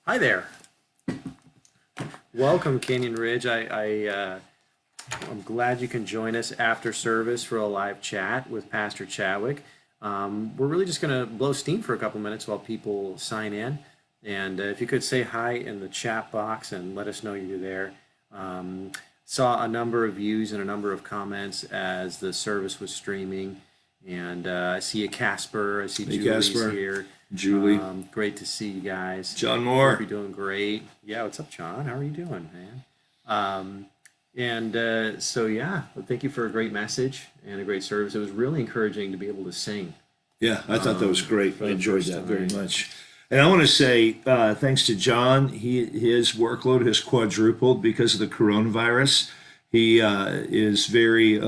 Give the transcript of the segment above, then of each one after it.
Hi there. Welcome, Canyon Ridge. I'm glad you can join us after service for a live chat with Pastor Chadwick. We're really just going to blow steam for a couple minutes while people sign in. And if you could say hi in the chat box and let us know you're there. Um, Saw a number of views and a number of comments as the service was streaming. And I see a Casper. I see Hey, Julie's Casper. here. Julie. Great to see you guys. John Hope Moore. you're doing great. Yeah, what's up, John? How are you doing, man? So yeah, well, thank you for a great message and a great service. It was really encouraging to be able to sing Yeah, I thought that was great. for I the enjoyed first that very time. much. And I want to say thanks to John. His workload has quadrupled because of the coronavirus. He is very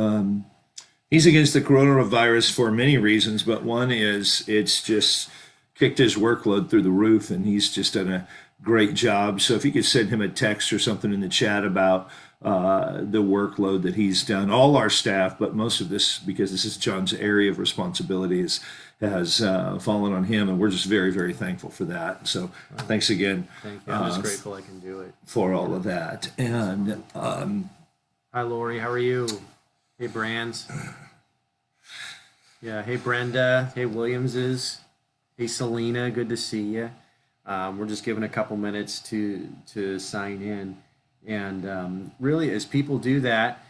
he's against the coronavirus for many reasons, but one is it's just kicked his workload through the roof, and he's just done a great job. So if you could send him a text or something in the chat about the workload that he's done, all our staff, but most of this, because this is John's area of responsibilities, has fallen on him, and we're just very, very thankful for that. So thanks again Thank you. I'm just grateful I can do it. for all of that. And Hi, Lori. How are you? Hey, Brands. Yeah. Hey, Brenda. Hey, Williamses. Hey, Selena. Good to see you. We're just giving a couple minutes to sign in, and really, as people do that,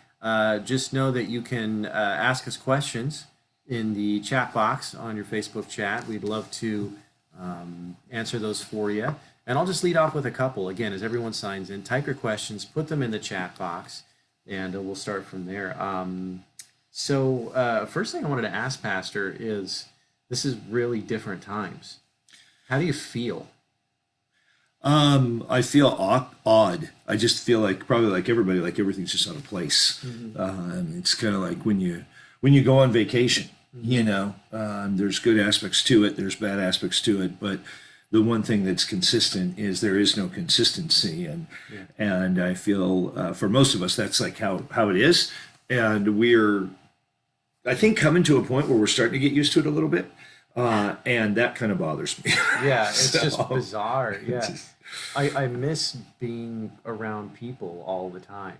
just know that you can ask us questions in the chat box on your Facebook chat. We'd love to answer those for you. And I'll just lead off with a couple. Again, as everyone signs in, type your questions, put them in the chat box, and we'll start from there. First thing I wanted to ask, Pastor, is this is really different times. How do you feel? I feel odd. I just feel like probably like everybody, like everything's just out of place. It's kind of like when you go on vacation. There's good aspects to it, there's bad aspects to it, but the one thing that's consistent is there is no consistency, and Yeah. and I feel for most of us that's like how it is, and we're I think coming to a point where we're starting to get used to it a little bit, and that kind of bothers me. Yeah, it's just So bizarre. it's Yeah. I miss being around people all the time.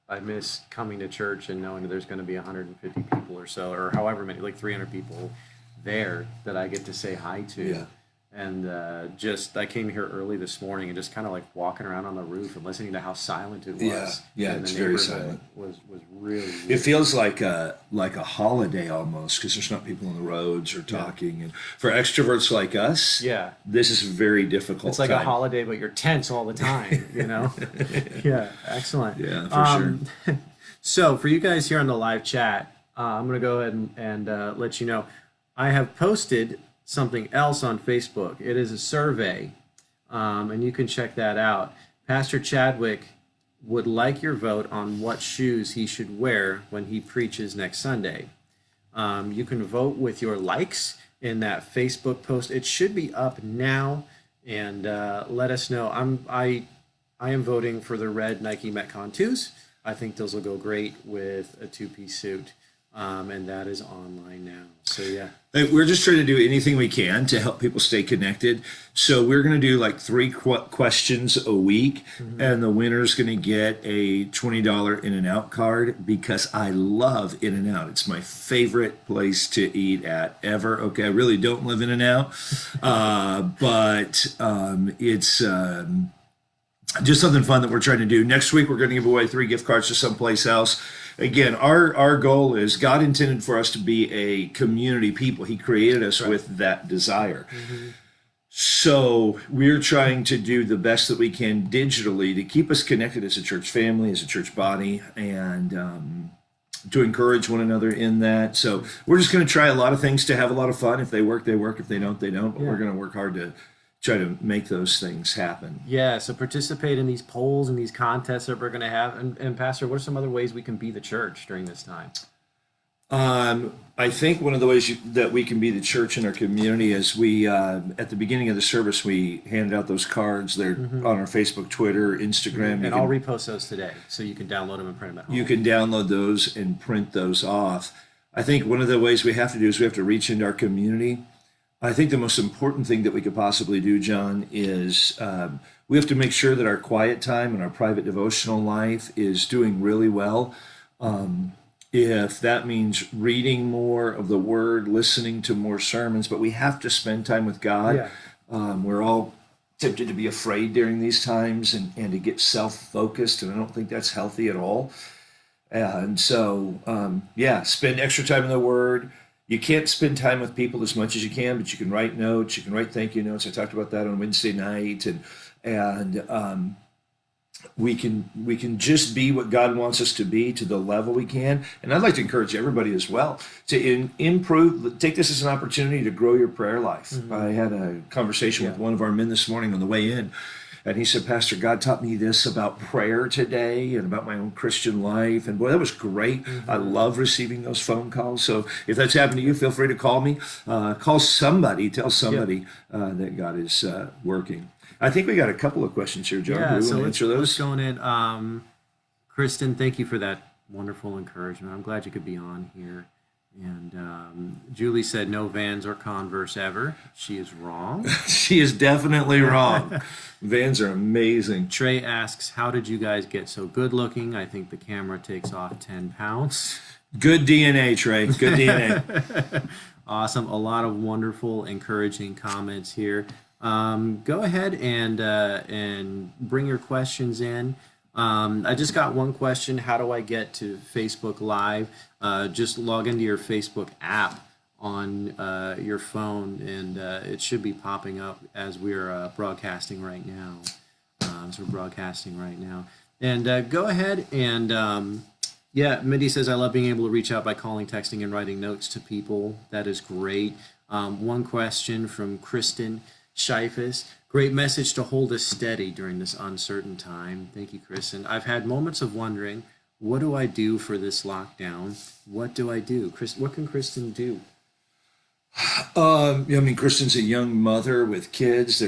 I miss coming to church and knowing that there's going to be 150 people or so, or however many, like 300 people there that I get to say hi yeah, to. And I came here early this morning and just kind of like walking around on the roof and listening to how silent it yeah, was yeah. in the It's very neighborhood silent. was really It weird. feels like a holiday almost because there's not people on the roads or Yeah. talking. And for extroverts like us, Yeah. this is a very It's difficult like a time. holiday, but you're tense all the time, you know? Yeah, excellent. Yeah, for sure. Um, so for you guys here on the live chat, I'm going to go ahead and let you know I have posted something else on Facebook. It is a survey, and you can check that out. Pastor Chadwick would like your vote on what shoes he should wear when he preaches next Sunday. You can vote with your likes in that Facebook post. It should be up now, and let us know. I am voting for the red Nike Metcon 2s. I think those will go great with a two-piece suit, and that is online now. So yeah, Hey, we're just trying to do anything we can to help people stay connected. So we're going to do like three questions a week, and the winner's going to get a $20 In-N-Out card because I love In-N-Out. It's my favorite place to eat at ever. Okay, I really don't live In-N-Out, but it's just something fun that we're trying to do. Next week, we're going to give away 3 gift cards to someplace else. Again, our goal is God intended for us to be a community people. He created us right. with that desire. Hmm. So we're trying to do the best that we can digitally to keep us connected as a church family, as a church body, and to encourage one another in that. So we're just going to try a lot of things to have a lot of fun. If they work, they work. If they don't, they don't. But we're Yeah. going to work hard to try to make those things happen. Yeah, so participate in these polls and these contests that we're going to have. And Pastor, what are some other ways we can be the church during this time? I think one of the ways that we can be the church in our community is we, at the beginning of the service, we handed out those cards. They're on our Facebook, Twitter, Instagram. And I'll repost those today so you can download them and print them at You home. can download those and print those off. I think one of the ways we have to do is we have to reach into our community I think the most important thing that we could possibly do, John, is we have to make sure that our quiet time and our private devotional life is doing really well. If that means reading more of the Word, listening to more sermons, but we have to spend time with God. Yeah. We're all tempted to be afraid during these times and to get self-focused, and I don't think that's healthy at all. And so, yeah, spend extra time in the Word. You can't spend time with people as much as you can, but you can write notes. You can write thank you notes. I talked about that on Wednesday night, and we can just be what God wants us to be to the level we can. And I'd like to encourage everybody as well to improve. Take this as an opportunity to grow your prayer life. I had a conversation with one of our men this morning on the way in, and he said, Pastor, God taught me this about prayer today and about my own Christian life. And boy, that was great. I love receiving those phone calls. So if that's happened to you, feel free to call me. Call somebody, tell somebody that God is working. I think we got a couple of questions here, John. Yeah, Do we so want to answer those? let's go in. Kristen, thank you for that wonderful encouragement. I'm glad you could be on here. And Julie said no Vans or Converse ever. She is wrong. She is definitely wrong. Vans are amazing. Trey asks, how did you guys get so good looking? I think the camera takes off 10 pounds. Good DNA, Trey. Good DNA. Awesome. A lot of wonderful, encouraging comments here. Go ahead and bring your questions in. I just got one question. How do I get to Facebook Live? Just log into your Facebook app on your phone, and it should be popping up as we're broadcasting right now. So we're broadcasting right now. And go ahead and, yeah, Mindy says, I love being able to reach out by calling, texting, and writing notes to people. That is great. One question from Kristen Scheifes. Great message to hold us steady during this uncertain time. Thank you, Kristen. I've had moments of wondering, what do I do for this lockdown? What do I do? What can Kristen do? I mean, Kristen's a young mother with kids. I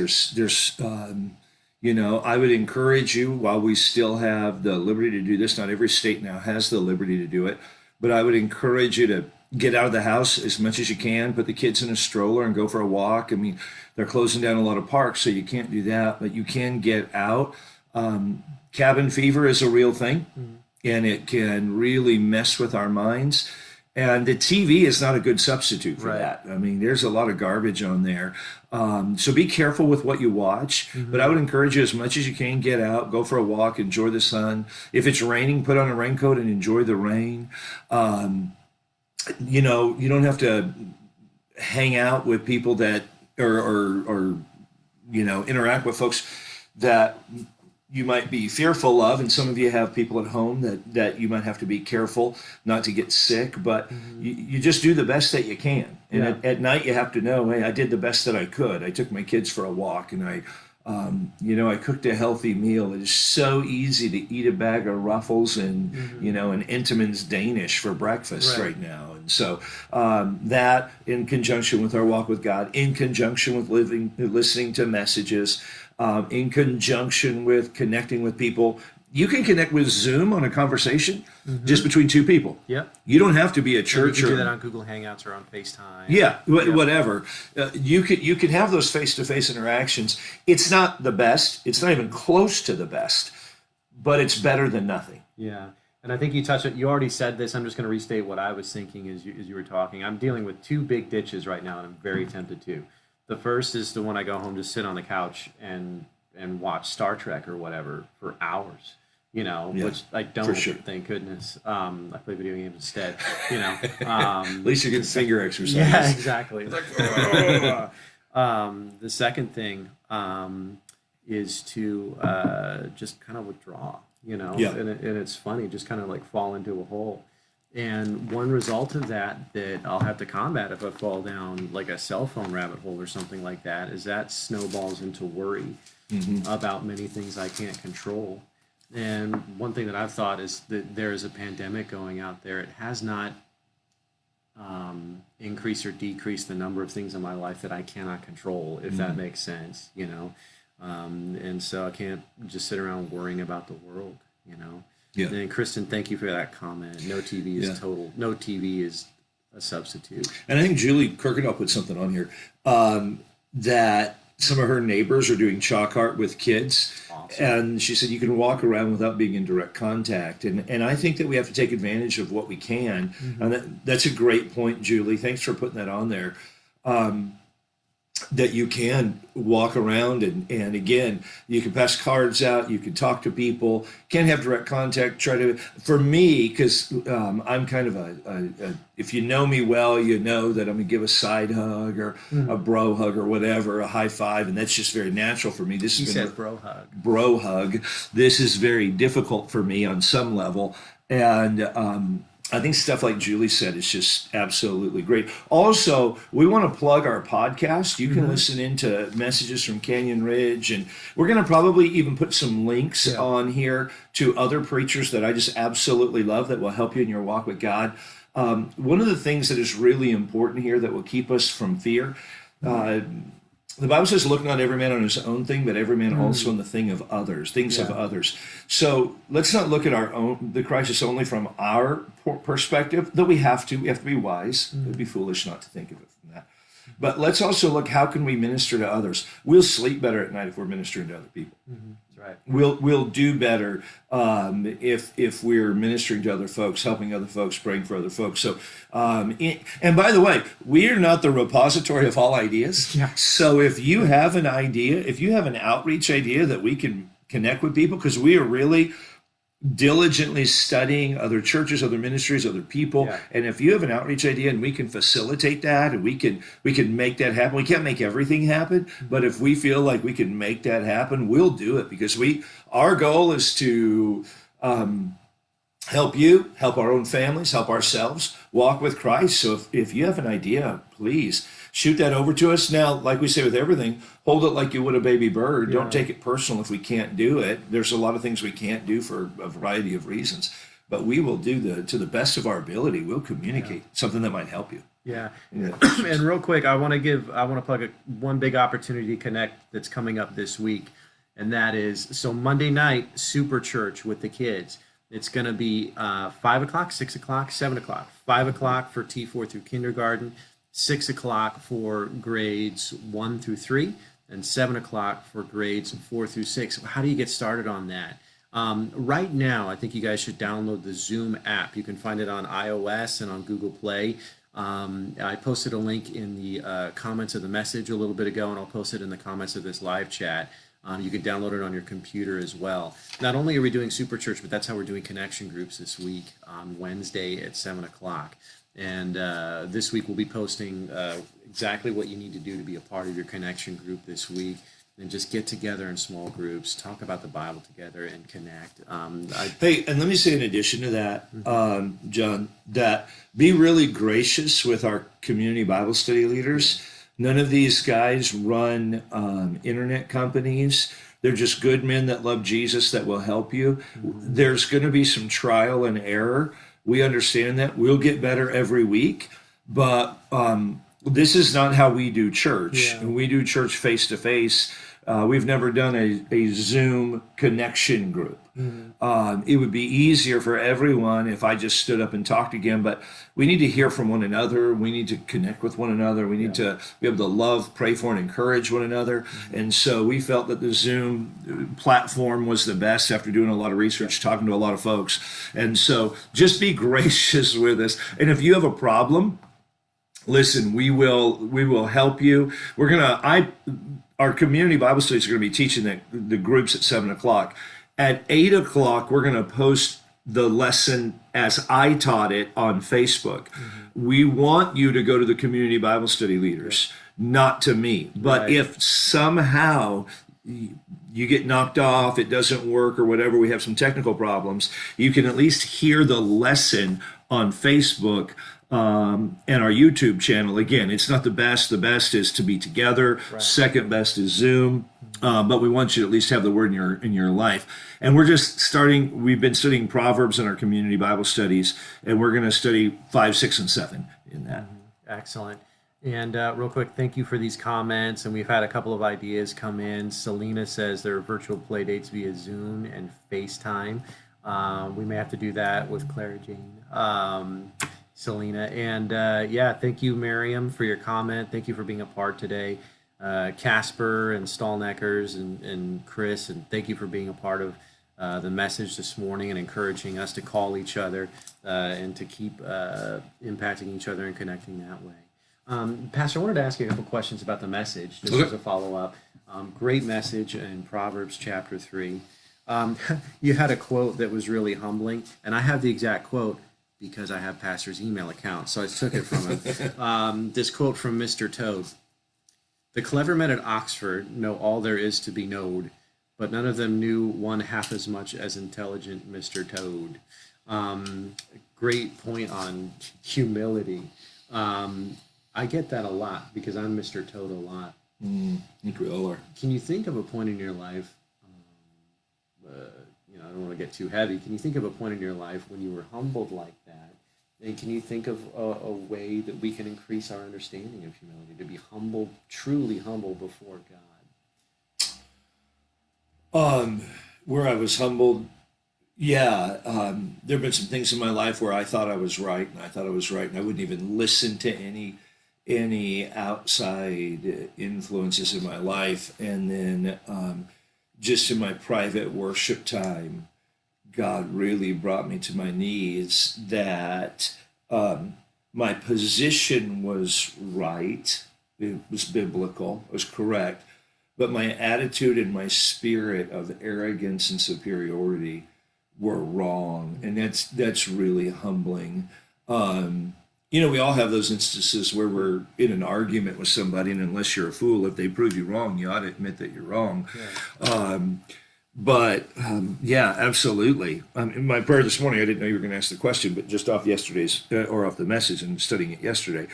would encourage you while we still have the liberty to do this. Not every state now has the liberty to do it, but I would encourage you to get out of the house as much as you can, put the kids in a stroller and go for a walk. I mean, they're closing down a lot of parks, so you can't do that, but you can get out. Cabin fever is a real thing, and it can really mess with our minds. And the TV is not a good substitute for that. I mean, there's a lot of garbage on there. So be careful with what you watch. But I would encourage you as much as you can, get out, go for a walk, enjoy the sun. If it's raining, put on a raincoat and enjoy the rain. You don't have to hang out with people that or interact with folks that you might be fearful of, and some of you have people at home that you might have to be careful not to get sick, but you just do the best that you can. And at night you have to know, hey, I did the best that I could. I took my kids for a walk, and I cooked a healthy meal. It is so easy to eat a bag of Ruffles and an Entenmann's Danish for breakfast right now. And so that, in conjunction with our walk with God, in conjunction with listening to messages, in conjunction with connecting with people. You can connect with Zoom on a conversation just between two people. Yep. You don't have to be at church. You can do that on Google Hangouts or on FaceTime. Yeah, whatever. You can have those face-to-face interactions. It's not the best. It's not even close to the best, but it's better than nothing. Yeah. And I think you touched it. You already said this. I'm just going to restate what I was thinking as you were talking. I'm dealing with two big ditches right now, and I'm very tempted to. The first is the one I go home, just sit on the couch and watch Star Trek or whatever for hours, which I don't, thank goodness. I play video games instead, At least you're getting finger exercise. Yeah, exactly. The second thing is to just kind of withdraw, and it's funny, just kind of like fall into a hole. And one result of that I'll have to combat if I fall down like a cell phone rabbit hole or something like that is that snowballs into worry about many things I can't control. And one thing that I've thought is that there is a pandemic going out there. It has not increased or decreased the number of things in my life that I cannot control, if that makes sense, and so I can't just sit around worrying about the world, Yeah. And Kristen, thank you for that comment. No TV is total. No TV is a substitute. And I think Julie Kirkendall put something on here that some of her neighbors are doing chalk art with kids. Awesome. And she said you can walk around without being in direct contact. And I think that we have to take advantage of what we can. And that's a great point, Julie. Thanks for putting that on there. That you can walk around and again, you can pass cards out, you can talk to people, can't have direct contact. For me, because I'm kind of if you know me well, you know that I'm gonna give a side hug or a bro hug or whatever, a high five, and that's just very natural for me. This You is said bro hug. Bro hug. This is very difficult for me on some level, and I think stuff like Julie said is just absolutely great. Also, we want to plug our podcast. You can listen into messages from Canyon Ridge, and we're going to probably even put some links on here to other preachers that I just absolutely love that will help you in your walk with God. One of the things that is really important here that will keep us from fear, the Bible says, look not every man on his own thing, but every man also on the thing of others, things of others. So let's not look at the crisis only from our perspective, though we have to be wise. It would be foolish not to think of it from that. But let's also look, how can we minister to others? We'll sleep better at night if we're ministering to other people. That's right. We'll do better if we're ministering to other folks, helping other folks, praying for other folks. So, and by the way, we are not the repository of all ideas. Yeah. So if you have an idea, if you have an outreach idea that we can connect with people, because we are really diligently studying other churches, other ministries, other people. Yeah. And if you have an outreach idea and we can facilitate that and we can make that happen. We can't make everything happen, but if we feel like we can make that happen, we'll do it, because our goal is to help you, help our own families, help ourselves walk with Christ. So if you have an idea, please shoot that over to us. Now, like we say with everything, hold it like you would a baby bird. Don't take it personal if we can't do it. There's a lot of things we can't do for a variety of reasons, but we will do to the best of our ability. We'll communicate something that might help you. Yeah. And real quick, I want to plug one big opportunity to connect that's coming up this week. And that is, so Monday night, Super Church with the kids. It's going to be 5 o'clock, 6 o'clock, 7 o'clock. 5 o'clock for T4 through kindergarten, 6 o'clock for grades 1 through 3, and 7 o'clock for grades 4 through 6. How do you get started on that? Right now, I think you guys should download the Zoom app. You can find it on iOS and on Google Play. I posted a link in the comments of the message a little bit ago, and I'll post it in the comments of this live chat. You can download it on your computer as well. Not only are we doing Super Church, but that's how we're doing connection groups this week on Wednesday at 7 o'clock. And this week we'll be posting exactly what you need to do to be a part of your connection group this week. And just get together in small groups, talk about the Bible together, and connect. Hey, and let me say in addition to that, John, that be really gracious with our community Bible study leaders. None of these guys run internet companies. They're just good men that love Jesus that will help you. There's going to be some trial and error. We understand that. We'll get better every week. But this is not how we do church. Yeah. We do church face to face. We've never done a Zoom connection group. It would be easier for everyone if I just stood up and talked again, but we need to hear from one another. We need to connect with one another. We need to be able to love, pray for, and encourage one another. And so we felt that the Zoom platform was the best after doing a lot of research, talking to a lot of folks. And so just be gracious with us. And if you have a problem, listen, we will help you. Our community Bible studies are going to be teaching the groups at 7 o'clock. At 8 o'clock, we're going to post the lesson as I taught it on Facebook. We want you to go to the community Bible study leaders, not to me. But if somehow you get knocked off, it doesn't work or whatever, we have some technical problems, you can at least hear the lesson on Facebook and our YouTube channel. Again, it's not the best. The best is to be together. Second best is Zoom. But we want you to at least have the word in your life. And we're just starting. We've been studying Proverbs in our community Bible studies, and we're going to study 5, 6, and 7 in that. Excellent. And real quick, thank you for these comments. And we've had a couple of ideas come in. Selena says there are virtual play dates via Zoom and FaceTime. We may have to do that with Clara Jane. Selena. And yeah, thank you, Miriam, for your comment. Thank you for being a part today. Casper and Stallneckers and Chris, and thank you for being a part of the message this morning and encouraging us to call each other and to keep impacting each other and connecting that way. Pastor, I wanted to ask you a couple questions about the message, just as a follow up. Great message in Proverbs chapter 3. You had a quote that was really humbling, and I have the exact quote because I have Pastor's email account, so I took it from him. This quote from Mr. Toad. The clever men at Oxford know all there is to be knowed, but none of them knew one half as much as intelligent Mr. Toad. Great point on humility. I get that a lot because I'm Mr. Toad a lot. I think we all are. Can you think of a point in your life, I don't want to get too heavy, can you think of a point in your life when you were humbled like that? And can you think of a way that we can increase our understanding of humility, to be humble, truly humble before God? Where I was humbled, yeah, there have been some things in my life where I thought I was right, and I thought I was right, and I wouldn't even listen to any outside influences in my life. And then just in my private worship time, God really brought me to my knees that my position was right. It was biblical. It was correct. But my attitude and my spirit of arrogance and superiority were wrong. And that's really humbling. We all have those instances where we're in an argument with somebody, and unless you're a fool, if they prove you wrong, you ought to admit that you're wrong. Yeah. Yeah, absolutely. In my prayer this morning, I didn't know you were going to ask the question, but just off yesterday's or off the message and studying it yesterday,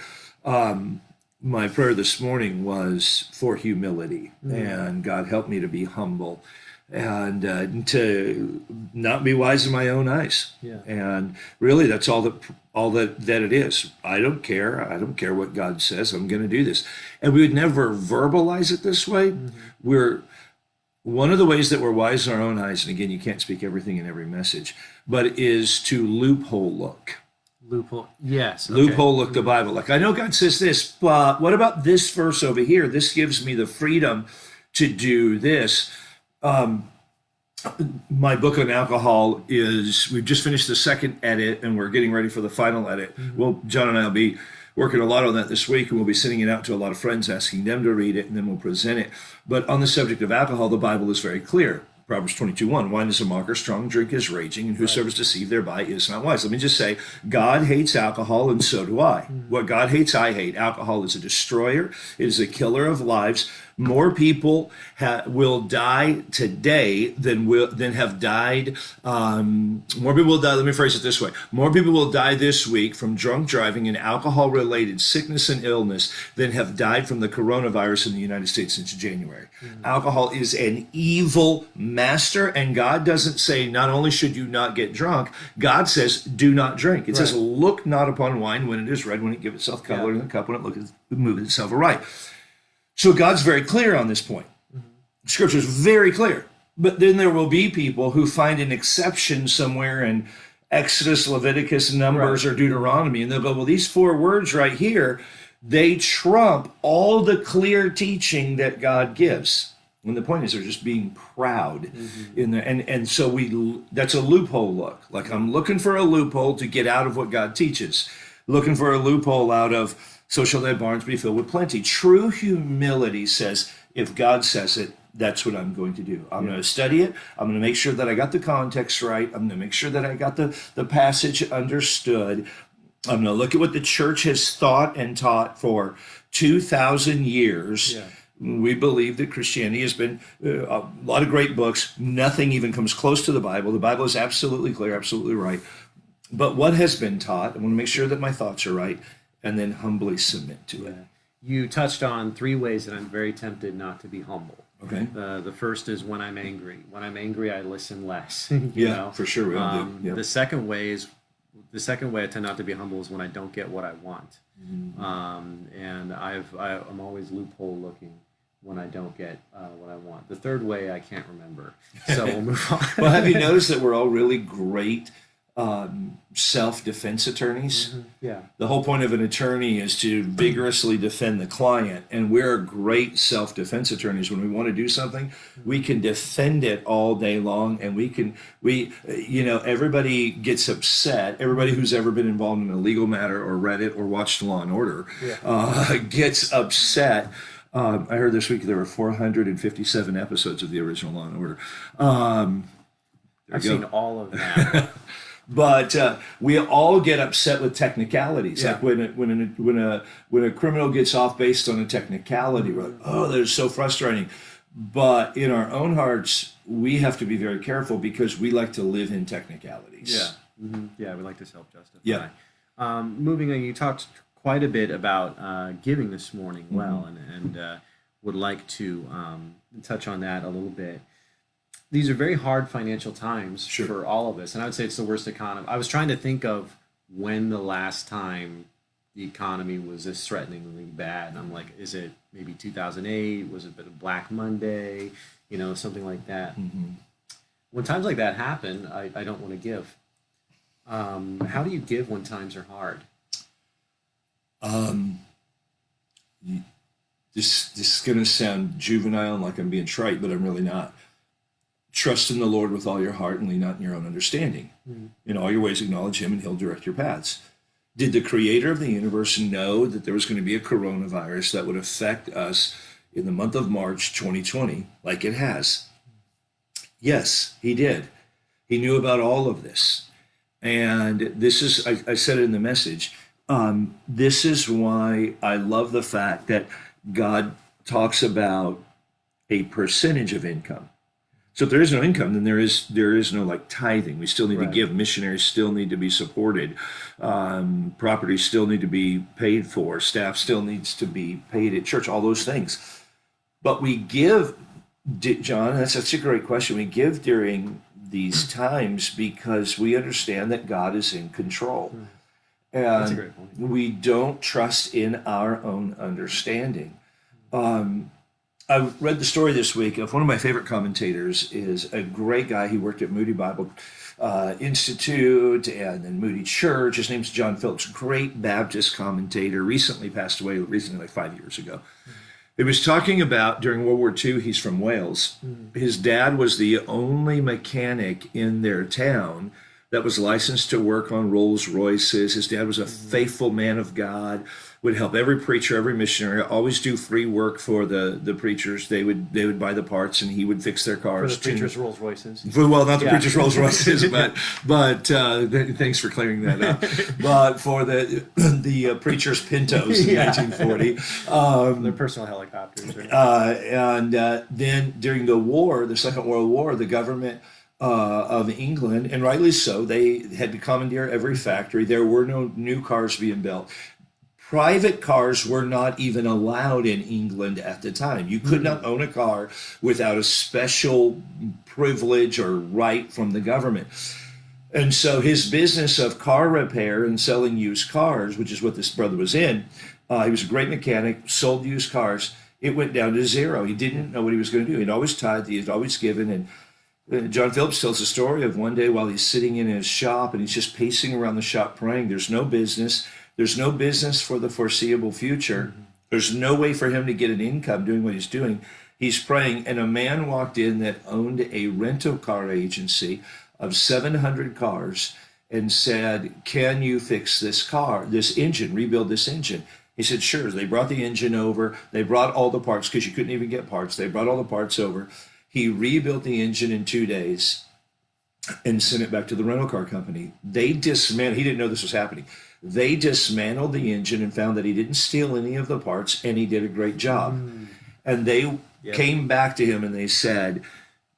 my prayer this morning was for humility, and God help me to be humble and to not be wise in my own eyes. Yeah. And really, that's all that it is. I don't care. I don't care what God says. I'm going to do this. And we would never verbalize it this way. We're one of the ways that we're wise in our own eyes, and again, you can't speak everything in every message, but is to loophole look. Loophole, yes. Okay. Loophole look the Bible. Like, I know God says this, but what about this verse over here? This gives me the freedom to do this. My book on alcohol we've just finished the second edit, and we're getting ready for the final edit. Well, John and I will be working a lot on that this week, and we'll be sending it out to a lot of friends, asking them to read it, and then we'll present it. But on the subject of alcohol, the Bible is very clear. Proverbs 22:1, wine is a mocker, strong drink is raging, and whosoever is deceived thereby is not wise. Let me just say, God hates alcohol, and so do I. What God hates, I hate. Alcohol is a destroyer. It is a killer of lives. More people will die today than have died. More people will die. Let me phrase it this way: more people will die this week from drunk driving and alcohol-related sickness and illness than have died from the coronavirus in the United States since January. Alcohol is an evil master, and God doesn't say not only should you not get drunk, God says do not drink. It says look not upon wine when it is red, when it gives itself color in the cup, when it moveth itself aright. So God's very clear on this point. Scripture is very clear. But then there will be people who find an exception somewhere in Exodus, Leviticus, Numbers, or Deuteronomy, and they'll go, well, these 4 words right here, they trump all the clear teaching that God gives. And the point is they're just being proud in there. And so that's a loophole look. Like, I'm looking for a loophole to get out of what God teaches. Looking for a loophole out of so shall thy barns be filled with plenty. True humility says, if God says it, that's what I'm going to do. I'm going to study it. I'm going to make sure that I got the context right. I'm going to make sure that I got the passage understood. I'm going to look at what the church has thought and taught for 2,000 years. Yeah. We believe that Christianity has been a lot of great books. Nothing even comes close to the Bible. The Bible is absolutely clear, absolutely right. But what has been taught, I want to make sure that my thoughts are right, and then humbly submit to it. You touched on 3 ways that I'm very tempted not to be humble. Okay. The first is when I'm angry. When I'm angry, I listen less. For sure. We all do. Yep. The second way I tend not to be humble is when I don't get what I want. And I'm always loophole looking when I don't get what I want. The third way I can't remember. So we'll move on. Well, have you noticed that we're all really great self-defense attorneys. Yeah. The whole point of an attorney is to vigorously defend the client, and we're great self-defense attorneys. When we want to do something, we can defend it all day long, and everybody gets upset. Everybody who's ever been involved in a legal matter or read it or watched Law and Order gets upset. I heard this week there were 457 episodes of the original Law and Order. I've seen all of that. But we all get upset with technicalities. Yeah. Like when a criminal gets off based on a technicality, we're like, oh, that is so frustrating. But in our own hearts, we have to be very careful because we like to live in technicalities. Yeah. Yeah, we like to self-justify. Yeah. Moving on, you talked quite a bit about giving this morning, and would like to touch on that a little bit. These are very hard financial times for all of us, and I would say it's the worst economy. I was trying to think of when the last time the economy was this threateningly bad. And I'm like, is it maybe 2008? Was it a bit of Black Monday? Something like that. When times like that happen, I don't want to give. How do you give when times are hard? This is going to sound juvenile and like I'm being trite, but I'm really not. Trust in the Lord with all your heart and lean not in your own understanding. In all your ways acknowledge him and he'll direct your paths. Did the creator of the universe know that there was going to be a coronavirus that would affect us in the month of March 2020 like it has? Yes, he did. He knew about all of this. And this is, I said it in the message, this is why I love the fact that God talks about a percentage of income. So if there is no income, then there is no like tithing. We still need to give. Missionaries still need to be supported. Properties still need to be paid for. Staff still needs to be paid at church. All those things. But we give, John. That's such a great question. We give during these times because we understand that God is in control, and That's a great point. we don't trust in our own understanding. I read the story this week of one of my favorite commentators is a great guy. He worked at Moody Bible Institute and then Moody Church. His name's John Phillips, great Baptist commentator, recently passed away, like 5 years ago. He was talking about during World War II, he's from Wales. His dad was the only mechanic in their town that was licensed to work on Rolls Royces. His dad was a faithful man of God, would help every preacher, every missionary, always do free work for the preachers. They would buy the parts and he would fix their cars. For the preachers' Rolls Royces. Well, not the preachers' Rolls Royces, but thanks for clearing that up. But for the preachers' Pintos in 1940. Their personal helicopters. Right? Then during the war, the Second World War, the government of England, and rightly so, they had to commandeer every factory. There were no new cars being built. Private cars were not even allowed in England at the time. You could not own a car without a special privilege or right from the government. And so his business of car repair and selling used cars, which is what this brother was in, he was a great mechanic, sold used cars. It went down to zero. He didn't know what he was going to do. He'd always tithed, he had always given. And John Phillips tells a story of one day while he's sitting in his shop and he's just pacing around the shop praying. There's no business. There's no business for the foreseeable future. There's no way for him to get an income doing what he's doing. He's praying, and a man walked in that owned a rental car agency of 700 cars and said, "Can you fix this engine, rebuild this engine?" He said, "Sure." They brought the engine over. They brought all the parts because you couldn't even get parts. They brought all the parts over. He rebuilt the engine in 2 days and sent it back to the rental car company. They dismantled. He didn't know this was happening. They dismantled the engine and found that he didn't steal any of the parts, and he did a great job. And they came back to him and they said,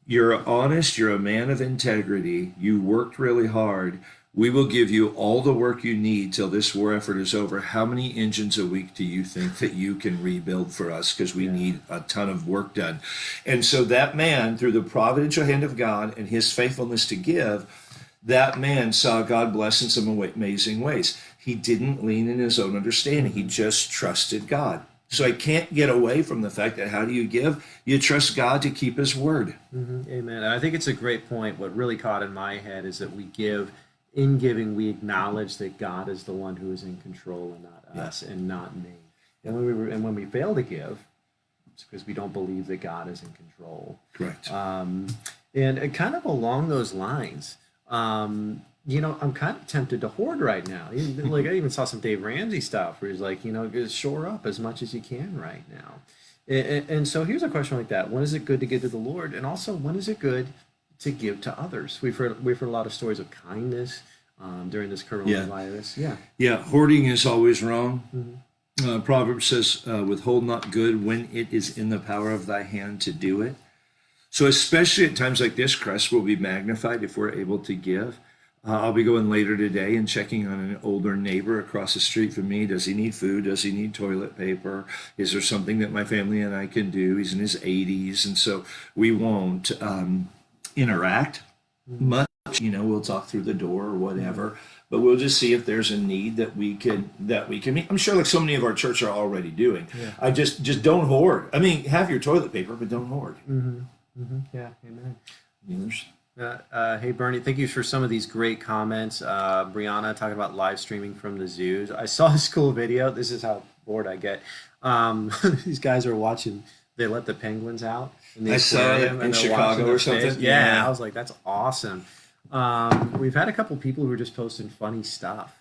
"You're honest. You're a man of integrity. You worked really hard. We will give you all the work you need till this war effort is over. How many engines a week do you think that you can rebuild for us? Because we need a ton of work done." And so that man, through the providential hand of God and his faithfulness to give, that man saw God bless in some amazing ways. He didn't lean in his own understanding. He just trusted God. So I can't get away from the fact that how do you give? You trust God to keep his word. Amen. I think it's a great point. What really caught in my head is that we give in giving, we acknowledge that God is the one who is in control and not Yeah. us and not me. And when we fail to give, it's because we don't believe that God is in control. Correct. And kind of along those lines, I'm kind of tempted to hoard right now. Like I even saw some Dave Ramsey stuff where he's like, just shore up as much as you can right now. And so here's a question like that: when is it good to give to the Lord, and also when is it good to give to others? We've heard a lot of stories of kindness during this Yeah. coronavirus. Yeah. Yeah. Hoarding is always wrong. Mm-hmm. Proverbs says, withhold not good when it is in the power of thy hand to do it. So, especially at times like this, Christ will be magnified if we're able to give. I'll be going later today and checking on an older neighbor across the street from me. Does he need food? Does he need toilet paper? Is there something that my family and I can do? He's in his 80s, and so we won't interact much. We'll talk through the door or whatever, but we'll just see if there's a need that we can meet. I'm sure, like so many of our church are already doing. Yeah. I just don't hoard. I mean, have your toilet paper, but don't hoard. Mm-hmm. Mm-hmm. Yeah. Amen. There's Hey Bernie, thank you for some of these great comments. Brianna talking about live streaming from the zoos. I saw this cool video. This is how bored I get. These guys are watching. They let the penguins out in the I saw it aquarium, in and they're Chicago watching or their something. face. Yeah, Yeah. I was like, that's awesome. We've had a couple people who are just posting funny stuff.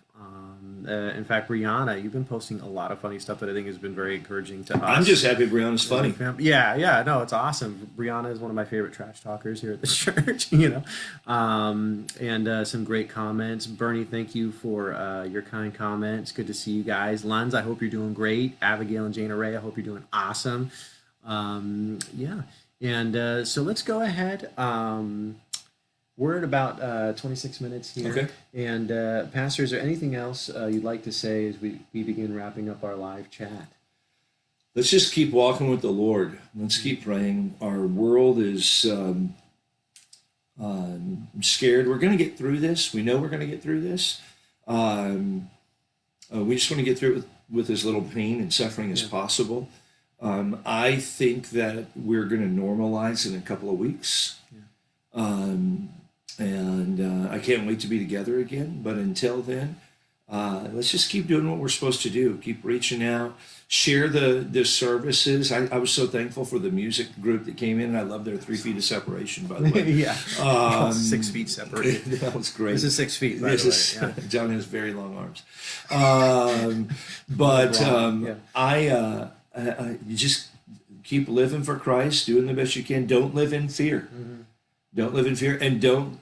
In fact, Brianna, you've been posting a lot of funny stuff that I think has been very encouraging to us. I'm just happy Brianna's funny. Yeah, no, it's awesome. Brianna is one of my favorite trash talkers here at the church, and some great comments. Bernie, thank you for your kind comments. Good to see you guys. Lens, I hope you're doing great. Abigail and Jana Ray, I hope you're doing awesome. Yeah, and so let's go ahead. We're at about 26 minutes here. Okay. And Pastor, is there anything else you'd like to say as we begin wrapping up our live chat? Let's just keep walking with the Lord. Let's keep praying. Our world is scared. We're going to get through this. We know we're going to get through this. We just want to get through it with as little pain and suffering as possible. I think that we're going to normalize in a couple of weeks. And I can't wait to be together again. But until then, let's just keep doing what we're supposed to do. Keep reaching out. Share the services. I was so thankful for the music group that came in. And I love their 3 feet of separation, by the way. Yeah. 6 feet separated. That was great. This is 6 feet, by the way. Yeah. John has very long arms. You just keep living for Christ, doing the best you can. Don't live in fear. Mm-hmm. Don't live in fear, and don't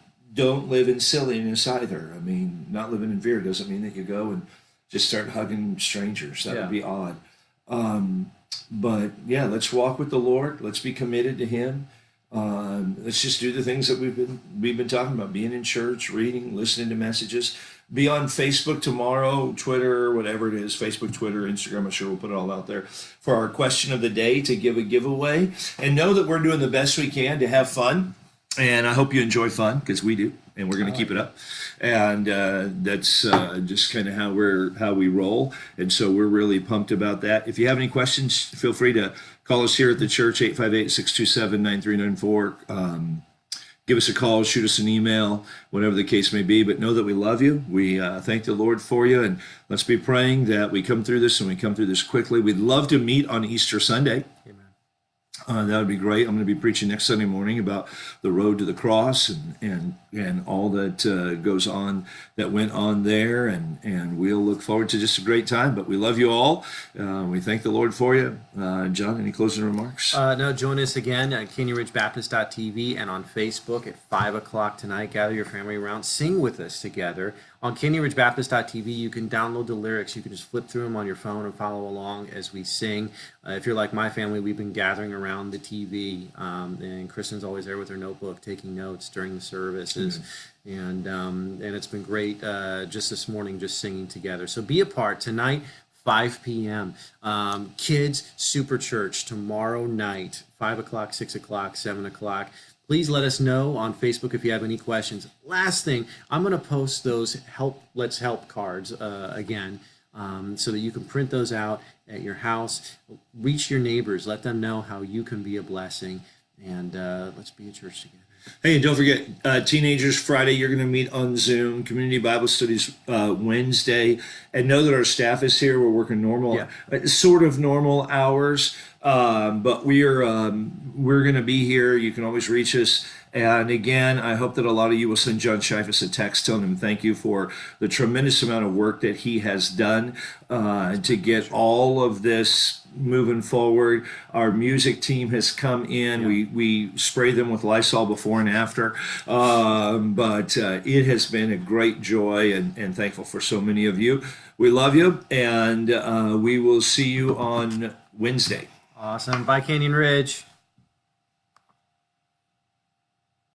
live in silliness either. I mean, not living in fear doesn't mean that you go and just start hugging strangers. That would be odd. But yeah, let's walk with the Lord. Let's be committed to Him. Let's just do the things that we've been talking about: being in church, reading, listening to messages. Be on Facebook tomorrow, Twitter, whatever it is, Facebook, Twitter, Instagram. I'm sure we'll put it all out there for our question of the day to give a giveaway. And know that we're doing the best we can to have fun. And I hope you enjoy fun, because we do, and we're going to keep it up. And that's just kind of how we roll. And so we're really pumped about that. If you have any questions, feel free to call us here at the church, 858-627-9394. Give us a call, shoot us an email, whatever the case may be. But know that we love you. We thank the Lord for you. And let's be praying that we come through this and we come through this quickly. We'd love to meet on Easter Sunday. Amen. That would be great. I'm going to be preaching next Sunday morning about the road to the cross and all that goes on, that went on there. And we'll look forward to just a great time. But we love you all. We thank the Lord for you. John, any closing remarks? No, join us again at CanyonRidgeBaptist.tv and on Facebook at 5 o'clock tonight. Gather your family around. Sing with us together. On CanyonRidgeBaptist.tv, you can download the lyrics. You can just flip through them on your phone and follow along as we sing. If you're like my family, we've been gathering around the TV, and Kristen's always there with her notebook taking notes during the services. And it's been great just this morning, just singing together. So be a part tonight. 5 p.m. Kids Super Church tomorrow night, 5 o'clock, 6 o'clock, 7 o'clock. Please let us know on Facebook if you have any questions. Last thing, I'm going to post those Let's Help cards again, so that you can print those out at your house. Reach your neighbors. Let them know how you can be a blessing. and let's be a church together. Hey, and don't forget, Teenagers Friday, you're going to meet on Zoom. Community Bible Studies Wednesday. And know that our staff is here. We're working normal, sort of normal hours. But we're going to be here. You can always reach us. And again, I hope that a lot of you will send John Scheifus a text telling him thank you for the tremendous amount of work that he has done to get all of this moving forward. Our music team has come in. We spray them with Lysol before and after. But it has been a great joy and thankful for so many of you. We love you, and we will see you on Wednesday. Awesome. Bye, Canyon Ridge.